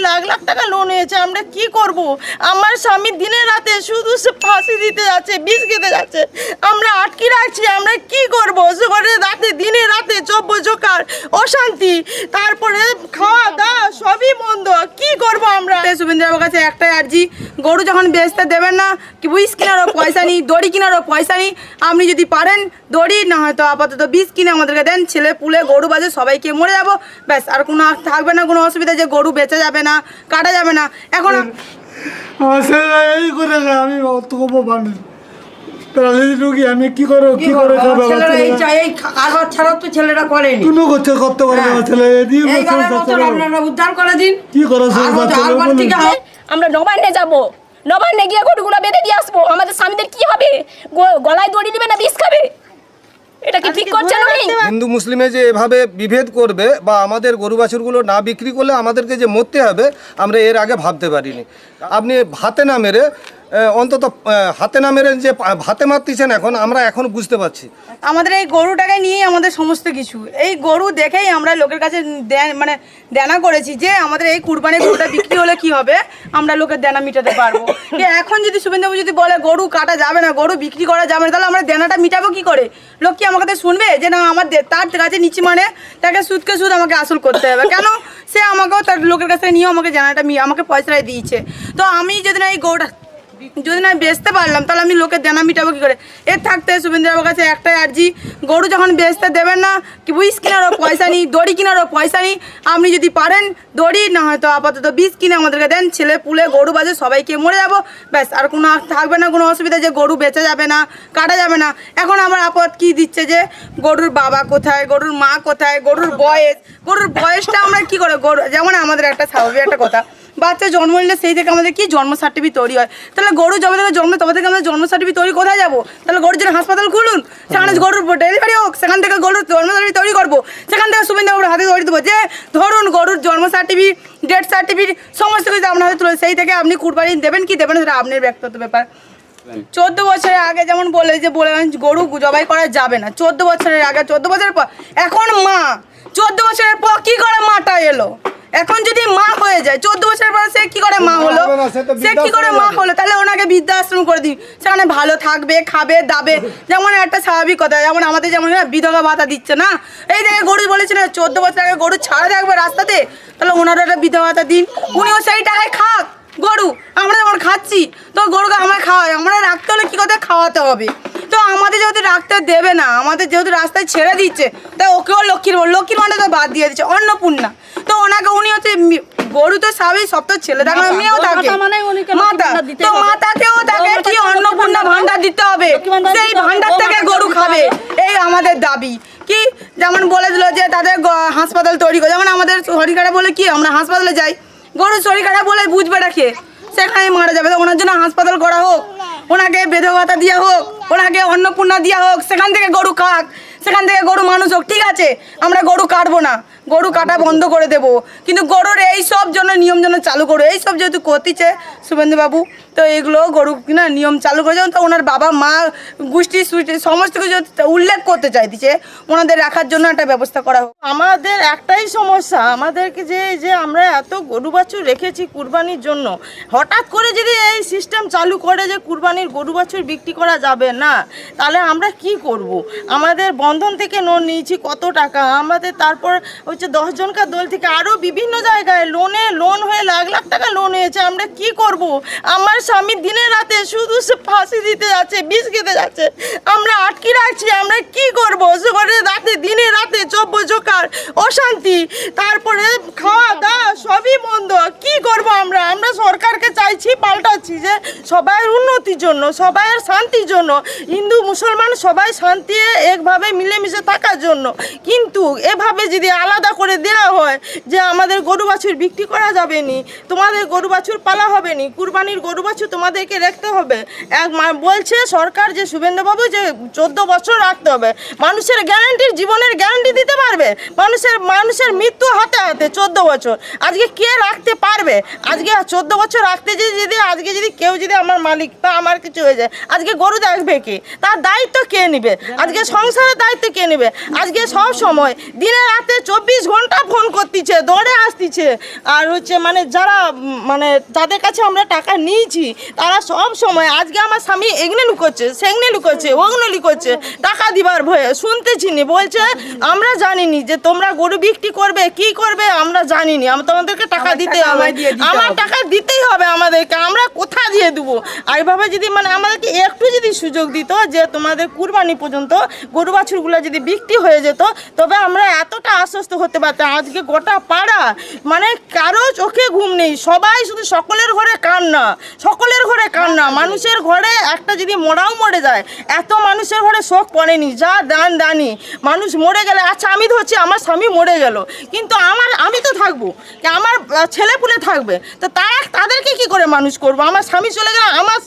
লাখ লাখ টাকা লোন হয়েছে, আমরা কি করব? আমার স্বামী দিনে রাতে শুধু সে ফাঁসি দিতে যাচ্ছে, বিষ খেতে যাচ্ছে, আমরা আটকে রাখছি, আমরা কি করবো? রাতে দিনে রাতে চব্বজোকার অশান্তি, তারপরে খাওয়া দাওয়া সবই বন্ধ, কি করব আমরা? শুভেন্দুবাবুর কাছে একটাই আর্জি, গরু যখন বেচতে দেবেন না, কি বিষ কেনারও পয়সা নেই, দড়ি কেনারও পয়সা নেই, আপনি যদি পারেন দড়ি না হয়তো আপাতত বিষ কিনে আমাদেরকে দেন, ছেলে পুলে গরু বাজে সবাইকে মরে যাবো, ব্যাস আর কোনো থাকবে না কোনো অসুবিধা যে গরু বেচা যাবে না, কাটা যাবে না। এখন এই করে আমি অতকবো পারি রুগী, আমি কি করো কি করে কারবার ছাড়াও তো ছেলেটা করেনি, কোনো করতে করতে পারে না ছেলে আপনারা উদ্ধার করে দিন। কি করো আমরা নবান্নে যাব, নবান্নে গিয়ে গরুগুলো বেঁধে দিয়ে আসবো, আমাদের স্বামীদের কি হবে? গলায় দড়ি দিবে না বিষ খাবে? এটা কি ঠিক করছেন উনি? হিন্দু মুসলিমে যে এভাবে বিভেদ করবে বা আমাদের গরু বাছুরগুলো না বিক্রি করলে আমাদেরকে যে মরতে হবে, আমরা এর আগে ভাবতে পারিনি। আপনি ভাতে না মেরে অন্তত হাতে না মেরে যে ভাতে মারতেছেন এখন, আমরা এখন বুঝতে পারছি। আমাদের এই গরুটাকে নিয়েই আমাদের সমস্ত কিছু, এই গরু দেখেই আমরা লোকের কাছে মানে দেনা করেছি যে আমাদের এই কুরবানির গরুটা বিক্রি হলে কি হবে, আমরা লোকের দেনা মিটাতে পারবো। এখন যদি শুভেন্দুবাবু যদি বলে গরু কাটা যাবে না, গরু বিক্রি করা যাবে না, তাহলে আমরা দেনাটা মিটাবো কি করে? লোক কি আমার কাছে শুনবে যে না আমার তার কাছে নিচ্ছি মানে তাকে সুদকে সুদ আমাকে আসল করতে হবে? কেন? সে আমাকেও তার লোকের কাছে নিয়েও আমাকে জানাটা আমাকে পয়সাটাই দিয়েছে। তো আমি যদি না এই গরুটা যদি না বেচতে পারলাম, তাহলে আমি লোকের দেনা মিটাবো কী করে? এর থাকতে শুভেন্দুবাবুর কাছে একটাই আর্জি, গরু যখন বেচতে দেবেন না, কি বিষ কেনারও পয়সা নেই, দড়ি কেনারও পয়সা নেই, আপনি যদি পারেন দড়ি না হয়তো আপাতত বিষ কিনে আমাদেরকে দেন, ছেলে পুলে গরু বাজে সবাইকে মরে যাবো, ব্যাস আর কোনো থাকবে না কোনো অসুবিধা যে গরু বেচা যাবে না, কাটা যাবে না। এখন আমার আপদ কি দিচ্ছে যে গরুর বাবা কোথায়, গরুর মা কোথায়, গরুর বয়সটা আমরা কি করে? গরু যেমন আমাদের একটা স্বাভাবিক একটা কথা, বাচ্চা জন্ম নিলে সেই থেকে আমাদের কি জন্ম সার্টিফিকেট তৈরি হয়, তাহলে গরু যবে থেকে জন্ম তবে থেকে আমাদের জন্ম সার্টিফিকেট তৈরি কোথায় যাবো? তাহলে গরুর জন্য হাসপাতাল খুলুন, সেখানে গরুর ডেলিভারি হোক, সেখান থেকে গরুর জন্ম সার্টিফিকেট তৈরি করবো, সেখান থেকে শুভেন্দুবাবুর হাতে তৈরি দেবো যে ধরুন গরুর জন্ম সার্টিফিকেট, ডেথ সার্টিফিকেট সমস্ত কিছু আপনার হাতে তুলে, সেই থেকে আপনি কুরবানি দেবেন কি দেবেন সেটা আপনার ব্যক্তিগত ব্যাপার। 14 বছরের আগে যেমন বলে গরু জবাই করা যাবে না, 14 বছরের আগে, 14 বছরের পর এখন মা, 14 বছরের পর কি করে মাটা এলো? এখন যদি মা হয়ে যায় 14 বছরের পর সে কি করে মা হলো? সে কি করে মা হলো? তাহলে ওনাকে বৃদ্ধাশ্রম করে দিই, সেখানে ভালো থাকবে, খাবে দাবে, যেমন একটা স্বাভাবিক কথা। যেমন আমাদের যেমন বিধবা ভাতা দিচ্ছে না, এই দেখে গরু বলেছে না 14 বছর আগে গরু ছাড়া থাকবে রাস্তাতে, তাহলে ওনারও একটা বিধবা ভাতা দিন, উনিও সেই টাকায় খাক গরু, আমরা যেমন খাচ্ছি তো গরুকে আমরা খাওয়াই, আমরা রাখতে হলে কী কথা খাওয়াতে হবে। তো আমাদের যেহেতু রাখতে দেবে না, আমাদের যেহেতু রাস্তায় ছেড়ে দিচ্ছে, তাই ওকেও লক্ষ্মীর ভাণ্ডার তো বাদ দিয়ে দিচ্ছে, অন্নপূর্ণা, তো ওনাকে উনি হচ্ছে গরু তো স্বাভাবিক, সব তো ছেলে থাকে না, মেয়েও থাকে, মাতা, তো মাতাকেও তাকে কি অন্নপূর্ণা ভাণ্ডার দিতে হবে, সেই ভাণ্ডার থেকে গরু খাবে, এই আমাদের দাবি। কি যেমন বলে দিল যে তাদের হাসপাতাল তৈরি করে, যেমন আমাদের শরীর খারাপ বলে কি আমরা হাসপাতালে যাই, গরুর শরীর খারাপ বলে বুঝবে রাখে সেখানে মারা যাবে, ওনার জন্য হাসপাতাল করা হোক, ওনাকে বিধবা ভাতা দেওয়া হোক, ওনাকে অন্নপূর্ণা দেওয়া হোক, সেখান থেকে গরু খাক, সেখান থেকে গরু মানুষ হোক, ঠিক আছে আমরা গরু কাটবো না, গরু কাটা বন্ধ করে দেবো, কিন্তু গরুর এই সব জন্য নিয়ম যেন চালু করো, এই সব যেহেতু করতেছে শুভেন্দুবাবু, তো এইগুলো গরু কিনা নিয়ম চালু করে যেমন, তো ওনার বাবা মা গোষ্ঠী সুষ্টি সমস্ত কিছু উল্লেখ করতে চাইতেছে, ওনাদের রাখার জন্য একটা ব্যবস্থা করা হোক। আমাদের একটাই সমস্যা, আমাদেরকে যে আমরা এত গরু বাছুর রেখেছি কুরবানির জন্য, হঠাৎ করে যদি এই সিস্টেম চালু করে যে কুরবানির গরু বাছুর বিক্রি করা যাবে না, তাহলে আমরা কি করব? আমাদের বন্ধন থেকে লোন নিয়েছি কত টাকা, আমাদের তারপর হচ্ছে 10 জনকার দল থেকে আরও বিভিন্ন জায়গায় লোন হয়ে লাখ লাখ টাকা লোন হয়েছে, আমরা কি করব? আমার স্বামী দিনে রাতে শুধু সে ফাঁসি দিতে যাচ্ছে, বিষ খেতে যাচ্ছে, আমরা আটকে রাখছি, আমরা কি করব? রাতে দিনে রাতে চব্বজোকার অশান্তি, তারপরে খাওয়া দাওয়া সবই বন্ধ, কি করব আমরা? আমরা সরকারকে চাইছি, পাল্টাচ্ছি যে সবাই উন্নতির জন্য, সবাই শান্তির জন্য, হিন্দু মুসলমান সবাই শান্তি একভাবে মিলেমিশে থাকার জন্য, কিন্তু এভাবে যদি আলাদা করে দেওয়া হয় যে আমাদের গরু বাছুর বিক্রি করা যাবে নি, তোমাদের গরু বাছুর পালা হবে নি, কুরবানির গরু বাছুর তোমাদেরকে রাখতে হবে, বলছে সরকার যে শুভেন্দুবাবু যে 14 বছর রাখতে হবে, মানুষের গ্যারান্টির জীবনের গ্যারান্টি দিতে পারবে? মানুষের মৃত্যু হাতে হাতে 14 বছর, আজকে কে রাখতে পারবে? আজকে 14 বছর রাখতে যদি আজকে যদি কেউ যদি আমার মালিক তা আমার কিছু হয়ে যায়, আজকে গরু দেখবে কে? তার দায়িত্ব কে নেবে? আজকে সংসারের দায়িত্ব কে নেবে? আজকে সব সময় দিনে রাতে 24 ঘন্টা ফোন করতেছে, দৌড়ে আসতেছে। আর হচ্ছে মানে যারা মানে যাদের কাছে আমরা টাকা নিয়েছি তারা সব সময় আজকে আমার স্বামী এগুলো লুকোচ্ছে, সেগুলো লুকোচ্ছে, ওগুলো লুকোচ্ছে, টাকা দিবার ভয়ে শুনতেছি নি। বলছে আমরা জানিনি যে তোমরা গরু বিক্রি করবে, কি করবে আমরা জানিনি, তোমাদেরকে টাকা দিতে হবে, আমার টাকা দিতেই হবে আমাদেরকে, আমরা কোথা দিয়ে দেবো? এইভাবে যদি মানে আমাদেরকে একটু যদি সুযোগ দিত যে তোমাদের কুরবানি পর্যন্ত গরু বাছুরগুলো যদি বিক্রি হয়ে যেত, তবে আমরা এতটা আশ্বস্ত হতে পারতাম। আজকে গোটা পাড়া মানে কারো চোখে ঘুম নেই, সবাই শুধু সকলের ঘরে কান্না, সকলের ঘরে কান্না। মানুষের ঘরে একটা যদি মরাও মরে যায়, এত মানুষের ঘরে শোক পড়েনি। যা দানি মানুষ মরে গেলে আচ্ছা আমি ধরছি আমার স্বামী মরে গেল, কিন্তু আমি তো থাকবো, আমার ছেলে পুলে থাকবে, তো তাদেরকে কি করে মানুষ করব? আমার স্বামী চলে গেলে আমার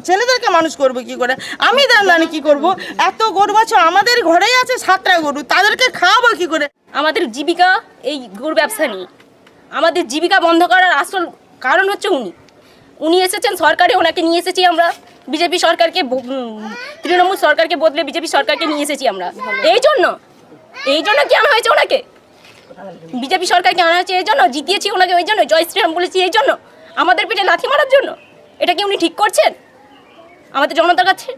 ছেলেদেরকে মানুষ করবো কি করে? আমি দানি কি করব? এত গরু বাছুর আমাদের ঘরেই আছে 7টা গরু, তাদেরকে খাওয়াবো কি করে? আমাদের জীবিকা এই গরু ব্যবসা নিয়ে। আমাদের জীবিকা বন্ধ করার আসল কারণ হচ্ছে উনি এসেছেন সরকারে, ওনাকে নিয়ে এসেছি আমরা বিজেপি সরকারকে, তৃণমূল সরকারকে বদলে বিজেপি সরকারকে নিয়ে এসেছি আমরা। এই জন্য কি আনা হয়েছে ওনাকে? বিজেপি সরকারকে আনা হয়েছে এই জন্য, জিতিয়েছি ওনাকে ওই জন্য, জয় শ্রীরাম বলেছি এই জন্য, আমাদের পেটে লাথি মারার জন্য। এটা কি উনি ঠিক করছেন আমাদের জনতার কাছে?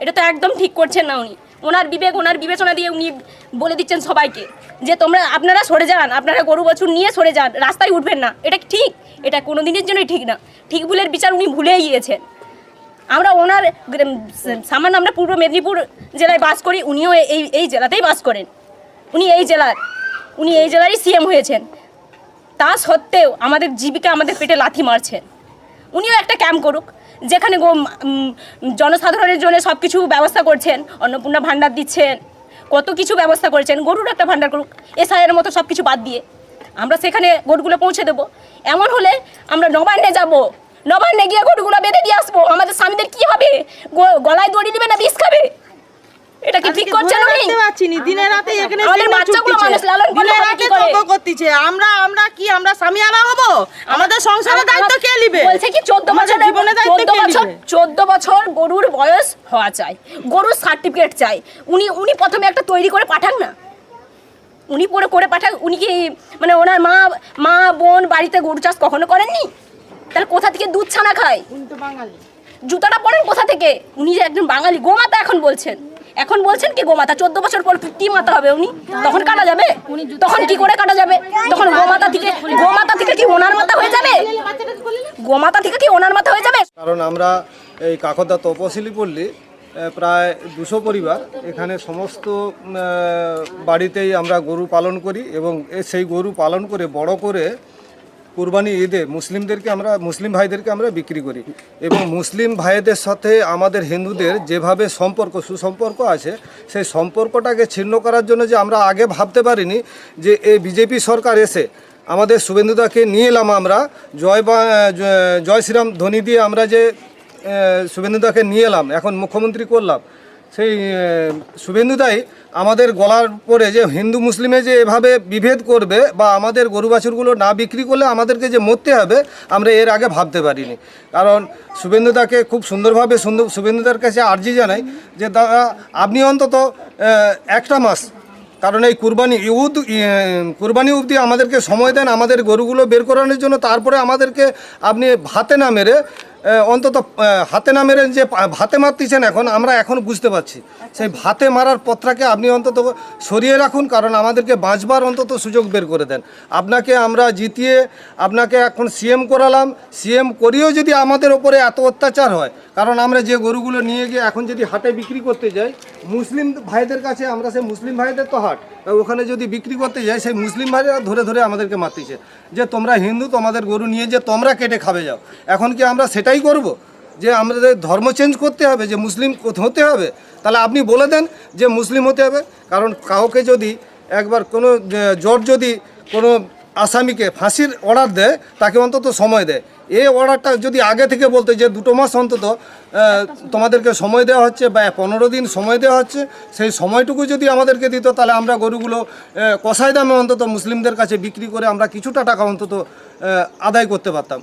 এটা তো একদম ঠিক করছেন না উনি। ওনার বিবেক, ওনার বিবেচনা দিয়ে উনি বলে দিচ্ছেন সবাইকে যে আপনারা সরে যান, আপনারা গরু বাছুর নিয়ে সরে যান, রাস্তায় উঠবেন না। এটা ঠিক? এটা কোনো দিনের জন্যই ঠিক না। ঠিক ভুলের বিচার উনি ভুলেই গিয়েছেন। আমরা ওনার সামান্য আমরা পূর্ব মেদিনীপুর জেলায় বাস করি, উনিও এই জেলাতেই বাস করেন। উনি এই জেলারই সিএম হয়েছেন, তা সত্ত্বেও আমাদের জীবিকা, আমাদের পেটে লাথি মারছেন। উনিও একটা ক্যাম্প করুক, যেখানে জনসাধারণের জন্য সব কিছু ব্যবস্থা করছেন, অন্নপূর্ণা ভাণ্ডার দিচ্ছেন, কত কিছু ব্যবস্থা করেছেন, গরুর একটা ভাণ্ডার করুক এসআইয়ের মতো সব কিছু বাদ দিয়ে, আমরা সেখানে গরুগুলো পৌঁছে দেবো। এমন হলে আমরা নবান্নে যাব, নবান্নে গিয়ে গরুগুলো বেঁধে দিয়ে আসবো। আমাদের স্বামীদের কি হবে? গলায় দড়ি দিবে না বিষ খাবে? এটা কি ঠিক করছেন উনি? দিনে রাতে এখানে আমাদের বাচ্চাগুলো মানুষ লালন পালন করে কি করে? করতেছে, আমরা স্বামী আনা হবো? আমাদের সংসারের দায়িত্ব কে নেবে? বলছে কি 14 বছর গরুর বয়স হওয়া চাই, গরুর সার্টিফিকেট চাই। উনি প্রথমে একটা তৈরি করে পাঠান না, উনি করে পাঠান। উনি কি মানে ওনার মা বোন বাড়িতে গরু চাষ কখনো করেননি? তাহলে কোথা থেকে দুধ ছানা খায়? জুতাটা পরেন কোথা থেকে? উনি যে একজন বাঙালি গোমাতা এখন বলছেন কি গোমাতা? 14 বছর পর কি মাতা হবে উনি? তখন কাটা যাবে? তখন কি করে কাটা যাবে? তখন গোমাতা থেকে কি ওনার মাথা হয়ে যাবে? গোমাতা থেকে কি ওনার মাথা হয়ে যাবে? কারণ আমরা এই কাকদ্দা তপশিলি পল্লী প্রায় 200 পরিবার, এখানে সমস্ত বাড়িতেই আমরা গরু পালন করি এবং সেই গরু পালন করে বড় করে কুরবানি ঈদে মুসলিম ভাইদেরকে আমরা বিক্রি করি। এবং মুসলিম ভাইদের সাথে আমাদের হিন্দুদের যেভাবে সুসম্পর্ক আছে, সেই সম্পর্কটাকে ছিন্ন করার জন্য যে আমরা আগে ভাবতে পারিনি যে এই বিজেপি সরকার এসে আমাদের শুভেন্দুদাকে নিয়ে এলাম, আমরা জয় শ্রীরাম ধ্বনি দিয়ে আমরা যে শুভেন্দুদাকে নিয়ে এলাম, এখন মুখ্যমন্ত্রী করলাম, সেই শুভেন্দুদাই আমাদের গলার পরে যে হিন্দু মুসলিমে যে এভাবে বিভেদ করবে বা আমাদের গরু বাছুরগুলো না বিক্রি করলে আমাদেরকে যে মরতে হবে, আমরা এর আগে ভাবতে পারিনি। কারণ শুভেন্দুদাকে খুব সুন্দরভাবে শুভেন্দুদার কাছে আর্জি জানাই যে দাদা আপনি অন্তত একটা মাস, কারণ এই কুরবানি অবধি আমাদেরকে সময় দেন আমাদের গরুগুলো বের করানোর জন্য, তারপরে আমাদেরকে আপনি ভাতে না মেরে যে ভাতে মারতেছেন আমরা এখন বুঝতে পারছি, সেই ভাতে মারার পথটাকে আপনি অন্তত সরিয়ে রাখুন, কারণ আমাদেরকে বাঁচবার অন্তত সুযোগ বের করে দেন। আপনাকে আমরা জিতিয়ে আপনাকে এখন সিএম করালাম, সিএম করিয়েও যদি আমাদের ওপরে এত অত্যাচার হয়, কারণ আমরা যে গরুগুলো নিয়ে গিয়ে এখন যদি হাটে বিক্রি করতে যাই মুসলিম ভাইদের কাছে, আমরা সেই মুসলিম ভাইদের তো হাট, ওখানে যদি বিক্রি করতে যাই সেই মুসলিম ভাইরা ধরে আমাদেরকে মারতেছে যে তোমরা হিন্দু, তোমাদের গরু নিয়ে যে তোমরা কেটে খাবে যাও। এখন কি আমরা সেটাই করব যে আমাদের ধর্ম চেঞ্জ করতে হবে, যে মুসলিম হতে হবে? তাহলে আপনি বলে দেন যে মুসলিম হতে হবে। কারণ কাউকে যদি একবার কোনো জজ যদি কোনো আসামিকে ফাঁসির অর্ডার দেয়, তাকে অন্তত সময় দেয়। এই অর্ডারটা যদি আগে থেকে বলতে যে 2 মাস অন্তত তোমাদেরকে সময় দেওয়া হচ্ছে বা 15 দিন সময় দেওয়া হচ্ছে, সেই সময়টুকু যদি আমাদেরকে দিত, তাহলে আমরা গরুগুলো কষাই দামে অন্তত মুসলিমদের কাছে বিক্রি করে আমরা কিছুটা টাকা অন্তত আদায় করতে পারতাম।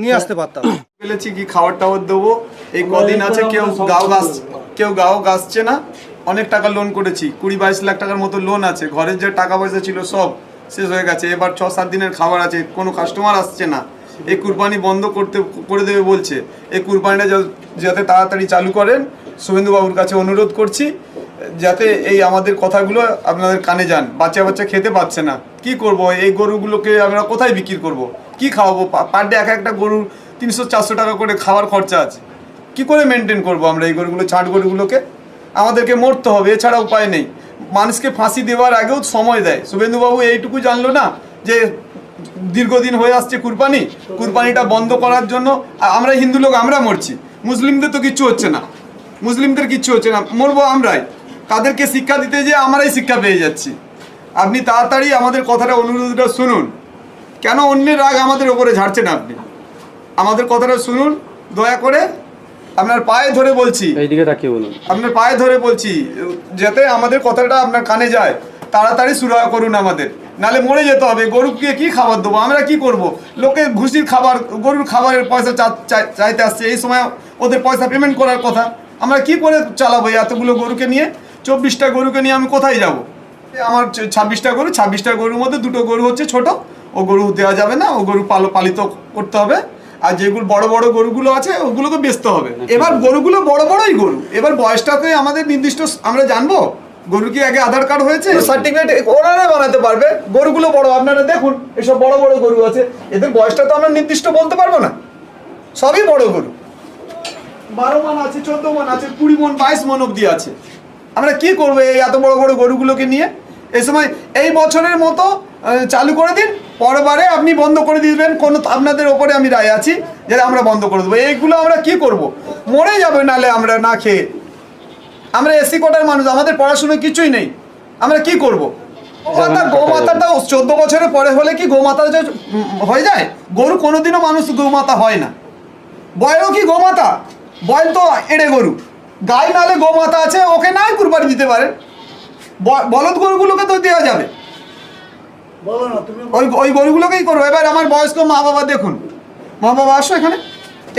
নিয়ে আসতে পারতাম। বলেছি কি খাবার টাবার দেবো, এই কদিন আছে কেউ গাও গাছছে না। অনেক টাকা লোন করেছি, 20-22 লাখ টাকার মতো লোন আছে, ঘরের যে টাকা পয়সা ছিল সব শেষ হয়ে গেছে। এবার 6-7 দিনের খাবার আছে, কোনো কাস্টমার আসছে না। এই কুরবানি বন্ধ করে দেবে বলছে। এই কুরবানিটা যাতে তাড়াতাড়ি চালু করেন, শুভেন্দুবাবুর কাছে অনুরোধ করছি, যাতে এই আমাদের কথাগুলো আপনাদের কানে যান। বাচ্চা খেতে পাচ্ছে না, কি করব? এই গরুগুলোকে আমরা কোথায় বিক্রি করব? কি খাওয়াবো? পার ডে একটা গরুর 300-400 টাকা করে খাওয়ার খরচা আছে। কি করে মেনটেন করব আমরা এই গরুগুলো, ছাট গরুগুলোকে? আমাদেরকে মরতে হবে, এছাড়া উপায় নেই। মানুষকে ফাঁসি দেওয়ার আগেও সময় দেয়। শুভেন্দুবাবু এইটুকু জানলো না যে দীর্ঘদিন হয়ে আসছে কুরবানিটা বন্ধ করার জন্য আমরা হিন্দু লোক আমরা মরছি, মুসলিমদের তো কিচ্ছু হচ্ছে না, মরবো আমরাই। তাদেরকে শিক্ষা দিতে যে আমরাই শিক্ষা পেয়ে যাচ্ছি। আপনি তাড়াতাড়ি আমাদের কথাটা, অনুরোধটা শুনুন। কেন অন্যের রাগ আমাদের ওপরে ঝাড়ছেন? আপনি আমাদের কথাটা শুনুন দয়া করে। আপনার পায়ে ধরে বলছি, এইদিকে তাকিয়ে বলুন, আপনার পায়ে ধরে বলছি, যাতে আমাদের কথাটা আপনার কানে যায়। তাড়াতাড়ি সুরাহা করুন আমাদের, নালে মরে যেতে হবে। গরুকে কি খাবার দেবো? আমরা কি করব? লোকে ভুসির খাবার, গরুর খাবারের পয়সা চাইতে আসছে। এই সময় ওদের পয়সা পেমেন্ট করার কথা। আমরা কি করে চালাবো এতগুলো গরুকে নিয়ে? 24টা গরুকে নিয়ে আমি কোথায় যাব? আমার 26টা গরুর মধ্যে 2টো গরু হচ্ছে ছোট, ও গরু দেওয়া যাবে না। ও গরু পালিত করতে হবে। আর যেগুলো বড় বড় গরুগুলো আছে ওগুলোকে বেচতে হবে। এবার গরুগুলো বড়ই গরু, এবার বয়সটাকে আমাদের নির্দিষ্ট আমরা জানবো। গরু কি আগে আধার কার্ড হয়েছে? সার্টিফিকেট ওনারা বানাতে পারবে। গরুগুলো বড়, আপনারা দেখুন এসব বড় গরু আছে, এদের বয়সটা তো আমরা নির্দিষ্ট বলতে পারবো না। সবই বড় গরু, 12 মণ আছে, 14 মণ আছে, 20 মণ, 22 মণ অব্দি আছে। আমরা কি করবো এই এত বড় গরুগুলোকে নিয়ে? এই সময় এই বছরের মতো চালু করে দিন, পরবারে আপনি বন্ধ করে দিবেন। কোনো আপনাদের ওপরে আমি রায় আছি যে আমরা বন্ধ করে দেবো। এইগুলো আমরা কি করব? মরে যাবে নালে আমরা না খেয়ে। আমরা এসসি কোটার মানুষ, আমাদের পড়াশুনো কিছুই নেই, আমরা কি করব? গোমাতাটাও 14 বছরের পরে হলে কি গোমাতা হয়ে যায়? গরু কোনোদিনও মানুষ গোমাতা হয় না। বয়ও কি গোমাতা? বয়ল তো এড়ে গরু। গাই নালে গোমাতা আছে, ওকে নাই কুরবানি দিতে পারেন। বলদ গরুগুলোকে তো দেওয়া যাবে, ওই গরুগুলোকেই করবো। এবার আমার বয়স্ক মা বাবা দেখুন, মা বাবা আসো এখানে,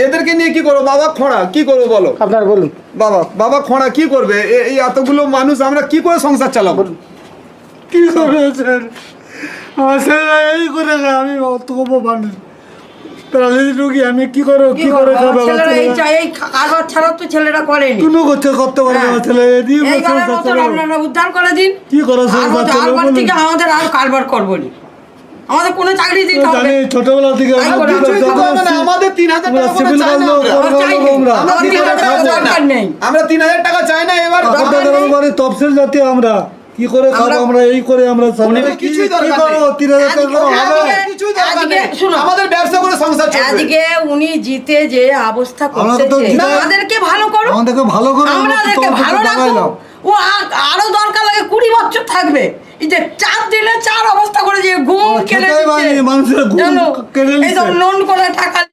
এদেরকে নিয়ে কি করবো? বাবা খোঁড়া কি করবো বলো? আপনার বলুন। বাবা খোঁড়া কি করবে? এই এতগুলো মানুষ আমরা কি করে সংসার চালাবো? কি করবে স্যার? আমার ছেলেরা এই করে খায়, আমি অত মানুষ প্যারালাইসিস রোগী, আমি কি করে খাবো? ছেলেরা এই চাই, এই কারবার ছাড়া তো ছেলেরা করেনি। কোনো করতে পারে আমার ছেলে। এইবারের মতন আপনারা উদ্ধার করে দিন। কি করে সংসার চালাবো তারপর বলুন? থেকে আমাদের আর কারবার করবো নি, আমাদের কোনো চাকরি দিতে হবে। জানি ছোটবেলা থেকে আমাদের 3000 টাকা করে সিভিল চাই না আমরা। আমরা 3000 টাকা দরকার নেই। আমরা 3000 টাকা চাই না। এবার তফসিল জাতীয় আমরা কি করে খাবো? আমরা এই করে আমরা কিছুই দরকার নেই। 3000 টাকা হবে? কিছুই দরকার আজকে নেই। শুনো, আমাদের ব্যবসা করে সংসার চলবে। আজকে উনি জিতে যে অবস্থা আমাকে তো করতেছে, জিতে- আমাদেরকে ভালো করো, আমাদেরকে ভালো করে আমাদেরকে ভালো রাখো। ও আরো দরকার লাগে 20 বছর থাকবে। এই যে 4 দিনে 4 অবস্থা করে যে ঘুম কেড়ে সেটাই বানি, দিচ্ছে, মানুষের ঘুম জানো? কেড়ে এই সব নিচ্ছে। লোন করে টাকা